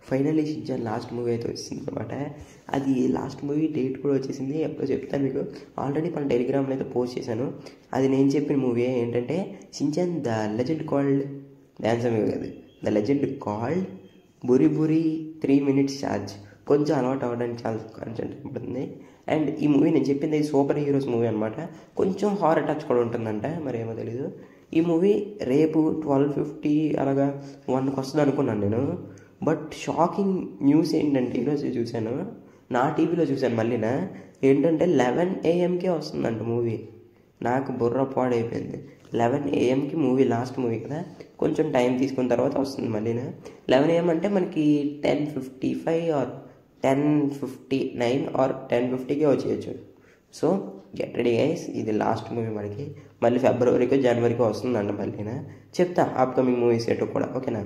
Finally Shinchan last movie అయితే వచ్చింది అనమాట. అది లాస్ట్ మూవీ డేట్ కూడా వచ్చేసింది, ఎప్పుడో చెప్తాను మీకు. ఆల్రెడీ మన టెలిగ్రామ్లో అయితే పోస్ట్ చేశాను. అది నేను చెప్పిన మూవీ ఏంటంటే Shinchan the legend called dance movie కాదు, the legend called Buri Buri 3 minutes charge. కొంచెం అలవాటు అవ్వడానికి చాలా కొంచెం టైం పడుతుంది. అండ్ ఈ మూవీ నేను చెప్పింది సూపర్ హీరోస్ మూవీ అనమాట. కొంచెం హారర్ టచ్ కూడా ఉంటుందంట, మరి ఏమో తెలీదు. ఈ మూవీ రేపు 12:50 అలాగా 1కి వస్తుంది అనుకున్నాను నేను. బట్ షాకింగ్ న్యూస్ ఏంటంటే ఈరోజు చూశాను, నా టీవీలో చూశాను మళ్ళీనా, ఏంటంటే 11 AM వస్తుందంట మూవీ. నాకు బుర్ర పాడైపోయింది. 11 AM మూవీ, లాస్ట్ మూవీ కదా, కొంచెం టైం తీసుకున్న తర్వాత వస్తుంది మళ్ళీనా. 11 AM అంటే మనకి 10:55 ఆర్ 10:59 ఆర్ 10:50 వచ్చేయచ్చు. సో గెట్ రెడీ గైస్, ఇది లాస్ట్ మూవీ మనకి. మళ్ళీ ఫిబ్రవరికో జనవరికో వస్తుందంట మళ్ళీనా. చెప్తా అప్కమింగ్ మూవీస్ ఏటో కూడా, ఓకేనా.